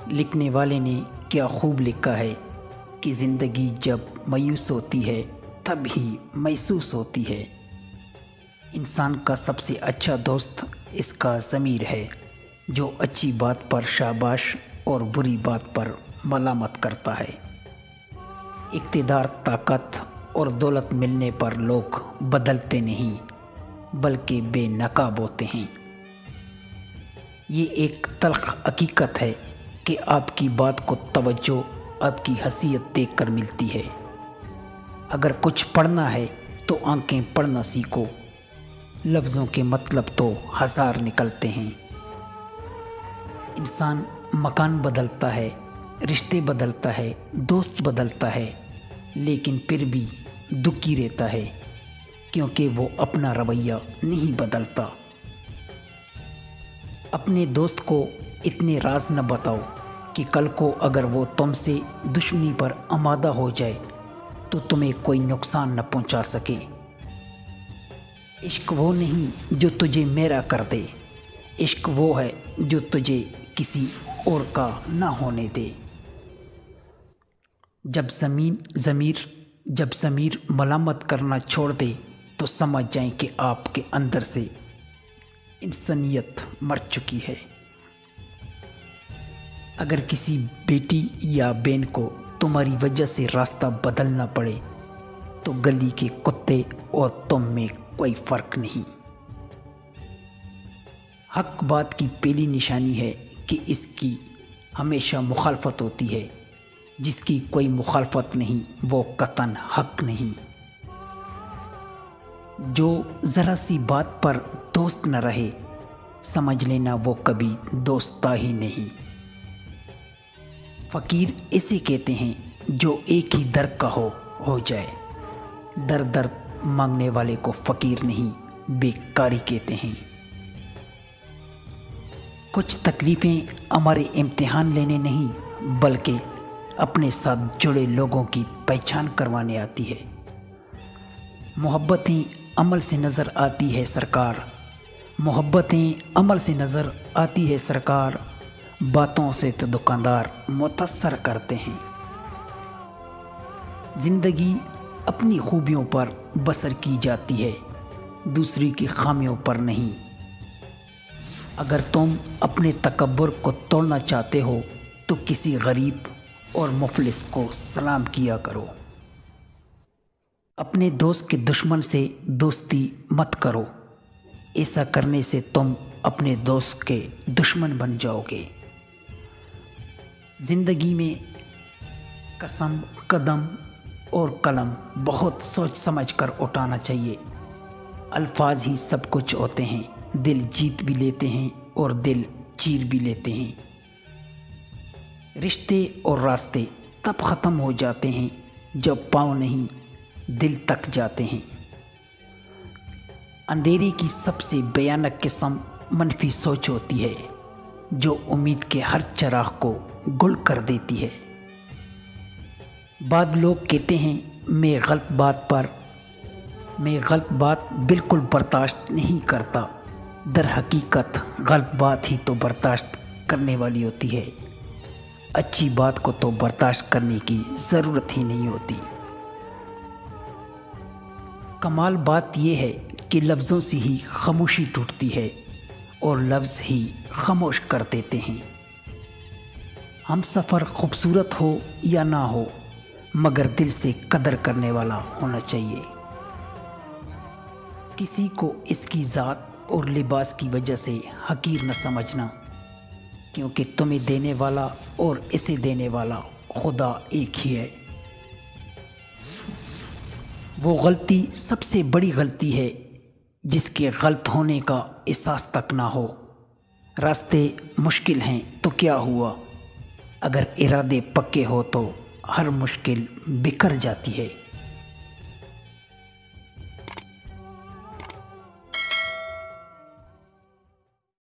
लिखने वाले ने क्या खूब लिखा है कि ज़िंदगी जब मायूस होती है तब ही महसूस होती है। इंसान का सबसे अच्छा दोस्त इसका ज़मीर है, जो अच्छी बात पर शाबाश और बुरी बात पर मलामत करता है। इक़्तिदार, ताकत और दौलत मिलने पर लोग बदलते नहीं बल्कि बेनकाब होते हैं। ये एक तल्ख़ हकीकत है कि आपकी बात को तवज्जो आपकी हैसियत देखकर मिलती है। अगर कुछ पढ़ना है तो आंखें पढ़ना सीखो। लफ्ज़ों के मतलब तो हज़ार निकलते हैं। इंसान मकान बदलता है, रिश्ते बदलता है, दोस्त बदलता है, लेकिन फिर भी दुखी रहता है क्योंकि वो अपना रवैया नहीं बदलता। अपने दोस्त को इतने राज न बताओ कि कल को अगर वो तुमसे दुश्मनी पर आमादा हो जाए तो तुम्हें कोई नुकसान न पहुंचा सके। इश्क वो नहीं जो तुझे मेरा कर दे, इश्क वो है जो तुझे किसी और का ना होने दे। जब ज़मीर मलामत करना छोड़ दे तो समझ जाएं कि आपके अंदर से इंसानियत मर चुकी है। अगर किसी बेटी या बहन को तुम्हारी वजह से रास्ता बदलना पड़े तो गली के कुत्ते और तुम में कोई फ़र्क नहीं। हक बात की पहली निशानी है कि इसकी हमेशा मुखालफत होती है। जिसकी कोई मुखालफत नहीं वो कतन हक नहीं। जो ज़रा सी बात पर दोस्त न रहे समझ लेना वो कभी दोस्ता ही नहीं। फ़कीर इसे कहते हैं जो एक ही दर का हो जाए। दर मांगने वाले को फ़कीर नहीं बेकारी कहते हैं। कुछ तकलीफ़ें हमारे इम्तिहान लेने नहीं बल्कि अपने साथ जुड़े लोगों की पहचान करवाने आती है। मोहब्बतें अमल से नज़र आती है सरकार, मोहब्बतें अमल से नज़र आती है सरकार, बातों से तो दुकानदार मुतस्सर करते हैं। ज़िंदगी अपनी खूबियों पर बसर की जाती है, दूसरी की खामियों पर नहीं। अगर तुम अपने तकब्बुर को तोड़ना चाहते हो तो किसी गरीब और मुफलिस को सलाम किया करो। अपने दोस्त के दुश्मन से दोस्ती मत करो, ऐसा करने से तुम अपने दोस्त के दुश्मन बन जाओगे। ज़िंदगी में कसम, कदम और कलम बहुत सोच समझ कर उठाना चाहिए। अल्फाज ही सब कुछ होते हैं, दिल जीत भी लेते हैं और दिल चीर भी लेते हैं। रिश्ते और रास्ते तब ख़त्म हो जाते हैं जब पाँव नहीं दिल तक जाते हैं। अंधेरे की सबसे भयानक किस्म मनफी सोच होती है जो उम्मीद के हर चिराग को गुल कर देती है। बाद लोग कहते हैं मैं गलत बात बिल्कुल बर्दाश्त नहीं करता। दर हकीकत गलत बात ही तो बर्दाश्त करने वाली होती है। अच्छी बात को तो बर्दाश्त करने की ज़रूरत ही नहीं होती। कमाल बात यह है कि लफ्ज़ों से ही खामोशी टूटती है और लफ्ज़ ही खामोश कर देते हैं। हम सफ़र खूबसूरत हो या ना हो मगर दिल से कदर करने वाला होना चाहिए। किसी को इसकी ज़ात और लिबास की वजह से हकीर न समझना, क्योंकि तुम्हें देने वाला और इसे देने वाला खुदा एक ही है। वो गलती सबसे बड़ी गलती है जिसके गलत होने का एहसास तक ना हो। रास्ते मुश्किल हैं तो क्या हुआ, अगर इरादे पक्के हो तो हर मुश्किल बिखर जाती है।